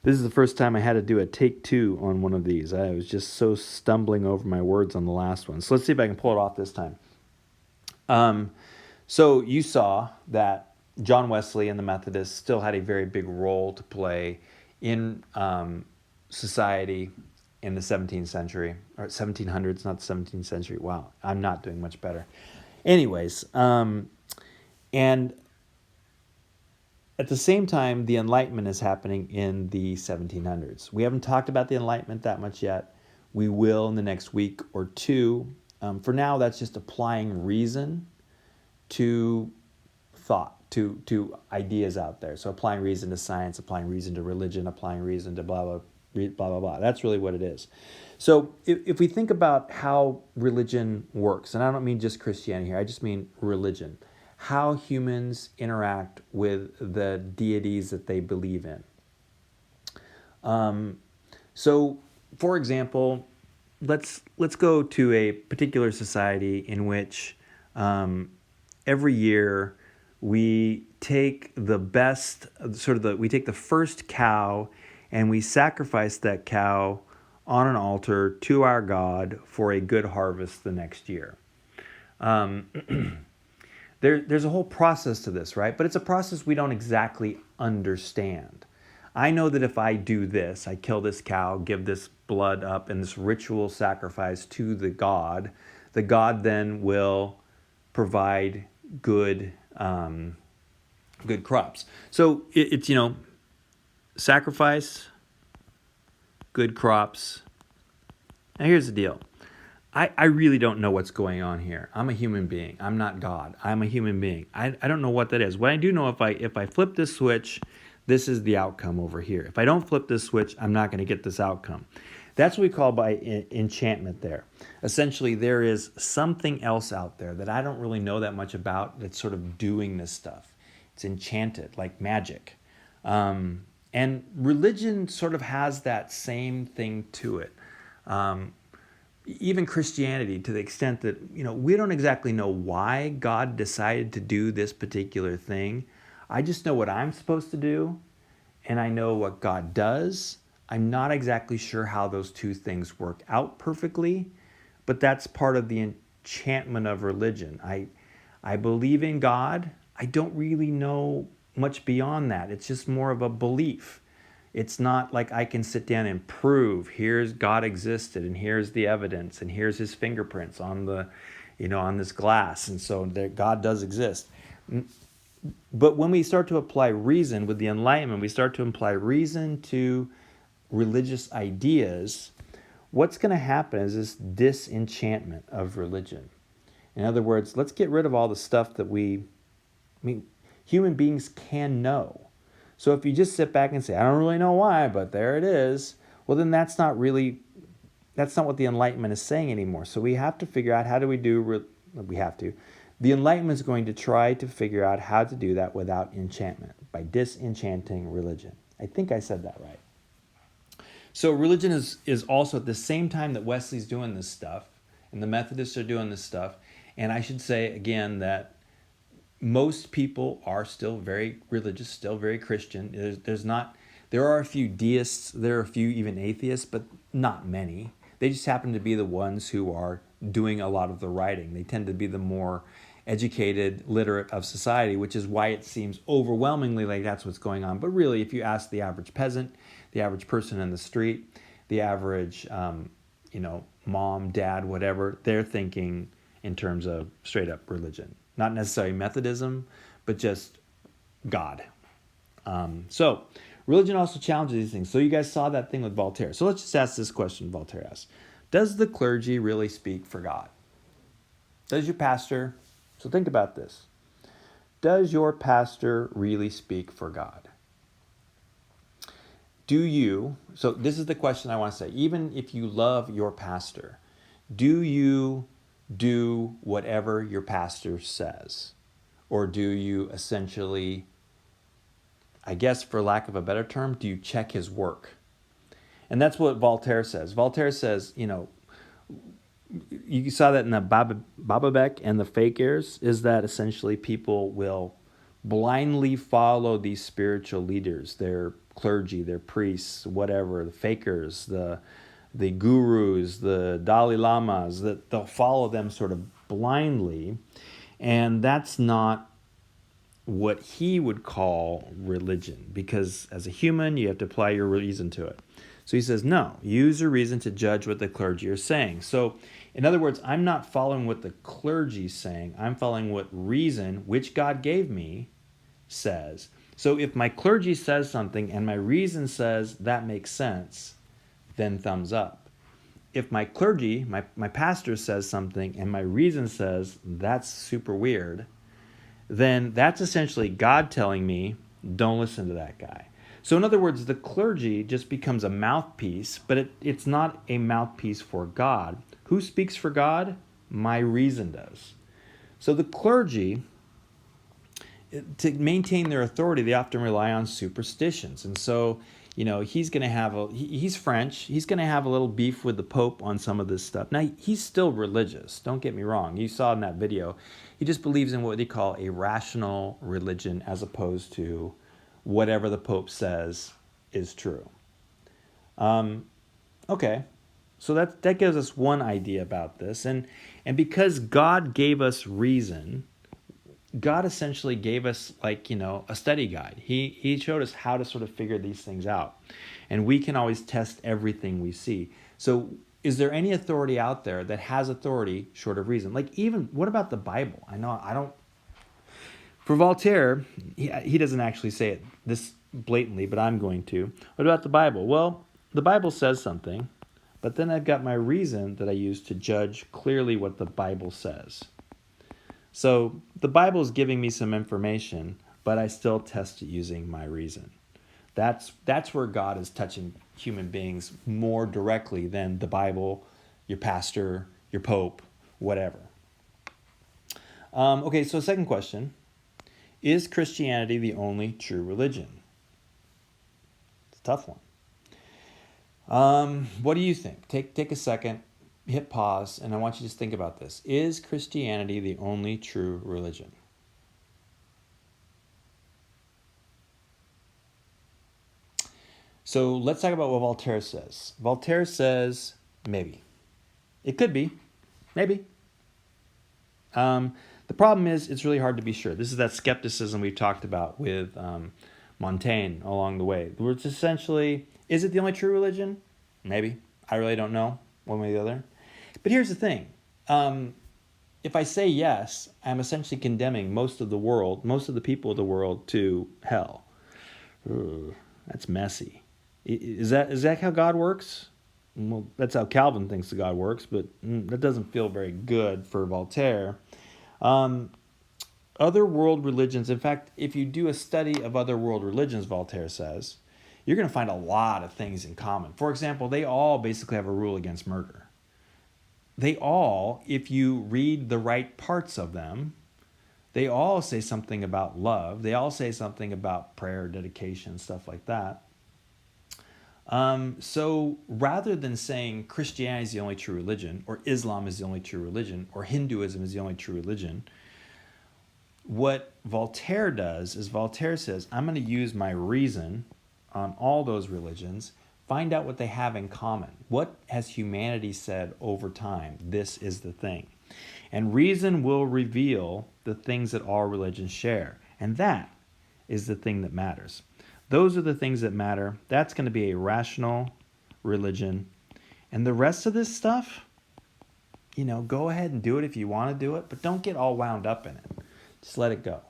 This is the first time I had to do a take two on one of these. I was just so stumbling over my words on the last one. So let's see if I can pull it off this time. So you saw that John Wesley and the Methodists still had a very big role to play in society in the 17th century, or 1700s, not the 17th century. Wow, I'm not doing much better. Anyways, and at the same time, the Enlightenment is happening in the 1700s. We haven't talked about the Enlightenment that much yet. We will in the next week or two. For now, that's just applying reason to thought, to ideas out there. So applying reason to science, applying reason to religion, applying reason to blah, blah, blah, blah, blah. That's really what it is. So if we think about how religion works, and I don't mean just Christianity here, I just mean religion, how humans interact with the deities that they believe in. So, for example, let's go to a particular society in which every year we take the best, we take the first cow and we sacrifice that cow on an altar to our God for a good harvest the next year. There's a whole process to this, right? But it's a process we don't exactly understand. I know that if I do this, I kill this cow, give this blood up in this ritual sacrifice to the God then will provide good crops. So it's, sacrifice, good crops. Now here's the deal. I really don't know what's going on here. I'm a human being. I'm not God. I'm a human being. I don't know what that is. What I do know, if I flip this switch, this is the outcome over here. If I don't flip this switch, I'm not going to get this outcome. That's what we call by enchantment there. Essentially, there is something else out there that I don't really know that much about that's sort of doing this stuff. It's enchanted, like magic. And religion sort of has that same thing to it. Even Christianity, to the extent that, we don't exactly know why God decided to do this particular thing. I just know what I'm supposed to do, and I know what God does. I'm not exactly sure how those two things work out perfectly, but that's part of the enchantment of religion. I believe in God. I don't really know much beyond that. It's just more of a belief. It's not like I can sit down and prove here's God existed and here's the evidence and here's his fingerprints on the, on this glass, and so that God does exist. But when we start to apply reason with the Enlightenment, we start to apply reason to religious ideas, what's going to happen is this disenchantment of religion. In other words, let's get rid of all the stuff that human beings can know. So if you just sit back and say, I don't really know why, but there it is, well, then that's not what the Enlightenment is saying anymore. So we have to figure out The Enlightenment is going to try to figure out how to do that without enchantment, by disenchanting religion. I think I said that right. So religion is also at the same time that Wesley's doing this stuff, and the Methodists are doing this stuff, and I should say again that most people are still very religious, still very Christian. There are a few deists, there are a few even atheists, but not many. They just happen to be the ones who are doing a lot of the writing. They tend to be the more educated, literate of society, which is why it seems overwhelmingly like that's what's going on. But really, if you ask the average peasant, the average person in the street, the average, mom, dad, whatever, they're thinking in terms of straight up religion. Not necessarily Methodism, but just God. So religion also challenges these things. So you guys saw that thing with Voltaire. So let's just ask this question Voltaire asked. Does the clergy really speak for God? Does your pastor, so think about this. Does your pastor really speak for God? So this is the question I want to say. Even if you love your pastor, do you do whatever your pastor says? Or do you essentially, I guess for lack of a better term, do you check his work? And that's what Voltaire says. Voltaire says, you saw that in the Bababek and the Fakirs, is that essentially people will blindly follow these spiritual leaders. They're clergy, their priests, whatever, the fakers, the gurus, the Dalai Lamas, that they'll follow them sort of blindly. And that's not what he would call religion, because as a human, you have to apply your reason to it. So he says, no, use your reason to judge what the clergy are saying. So in other words, I'm not following what the clergy is saying. I'm following what reason, which God gave me, says. So if my clergy says something and my reason says that makes sense, then thumbs up. If my clergy, my pastor says something and my reason says that's super weird, then that's essentially God telling me, don't listen to that guy. So in other words, the clergy just becomes a mouthpiece, but it's not a mouthpiece for God. Who speaks for God? My reason does. So the clergy, to maintain their authority, they often rely on superstitions. And so, he's going to have he's French. He's going to have a little beef with the Pope on some of this stuff. Now, he's still religious. Don't get me wrong. You saw in that video. He just believes in what they call a rational religion as opposed to whatever the Pope says is true. Okay. So that gives us one idea about this. And because God gave us reason, God essentially gave us a study guide. He showed us how to sort of figure these things out. And we can always test everything we see. So is there any authority out there that has authority short of reason? What about the Bible? For Voltaire, he doesn't actually say it this blatantly, but I'm going to. What about the Bible? Well, the Bible says something, but then I've got my reason that I use to judge clearly what the Bible says. So the Bible is giving me some information, but I still test it using my reason. That's where God is touching human beings more directly than the Bible, your pastor, your pope, whatever. Okay, so second question. Is Christianity the only true religion? It's a tough one. What do you think? Take a second, hit pause, and I want you to just think about this. Is Christianity the only true religion? So let's talk about what Voltaire says. Voltaire says, maybe. It could be. Maybe. The problem is it's really hard to be sure. This is that skepticism we've talked about with Montaigne along the way. Where it's essentially, is it the only true religion? Maybe. I really don't know, one way or the other. But here's the thing. If I say yes, I'm essentially condemning most of the people of the world to hell. Ugh, that's messy. Is that how God works? Well, that's how Calvin thinks that God works, but that doesn't feel very good for Voltaire. Other world religions, in fact, if you do a study of other world religions, Voltaire says, you're going to find a lot of things in common. For example, they all basically have a rule against murder. They all, if you read the right parts of them, they all say something about love. They all say something about prayer, dedication, stuff like that. So rather than saying Christianity is the only true religion, or Islam is the only true religion, or Hinduism is the only true religion, what Voltaire does is Voltaire says, I'm going to use my reason on all those religions, find out what they have in common. What has humanity said over time? This is the thing. And reason will reveal the things that all religions share. And that is the thing that matters. Those are the things that matter. That's going to be a rational religion. And the rest of this stuff, go ahead and do it if you want to do it, but don't get all wound up in it. Just let it go.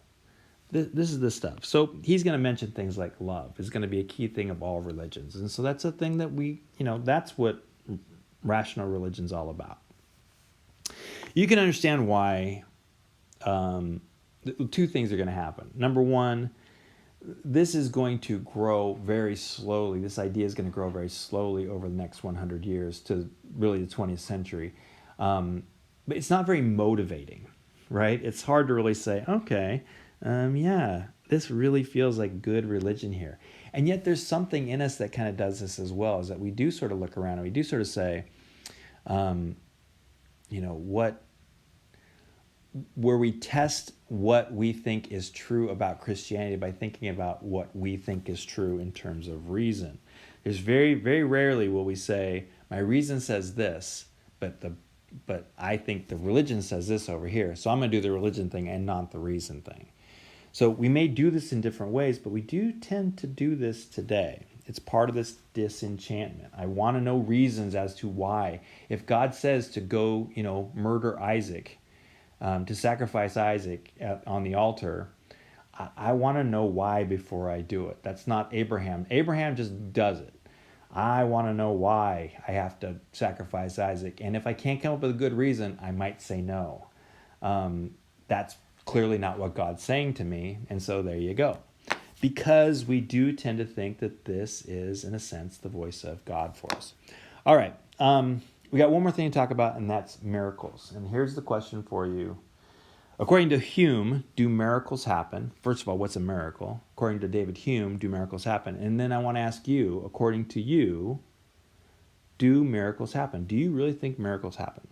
This is the stuff. So he's going to mention things like love is going to be a key thing of all religions. And so that's a thing that that's what rational religion's all about. You can understand why two things are going to happen. Number one, this is going to grow very slowly. This idea is going to grow very slowly over the next 100 years to really the 20th century. But it's not very motivating, right? It's hard to really say, okay, this really feels like good religion here. And yet there's something in us that kind of does this as well, is that we do sort of look around and we do sort of say, where we test what we think is true about Christianity by thinking about what we think is true in terms of reason. There's very, very rarely will we say, my reason says this, but I think the religion says this over here, so I'm going to do the religion thing and not the reason thing. So we may do this in different ways, but we do tend to do this today. It's part of this disenchantment. I want to know reasons as to why. If God says to go, murder Isaac, to sacrifice Isaac on the altar, I want to know why before I do it. That's not Abraham. Abraham just does it. I want to know why I have to sacrifice Isaac. And if I can't come up with a good reason, I might say no. That's clearly not what God's saying to me. And so there you go. Because we do tend to think that this is, in a sense, the voice of God for us. All right. We got one more thing to talk about, and that's miracles. And here's the question for you. According to Hume, do miracles happen? First of all, what's a miracle? According to David Hume, do miracles happen? And then I want to ask you, according to you, do miracles happen? Do you really think miracles happen?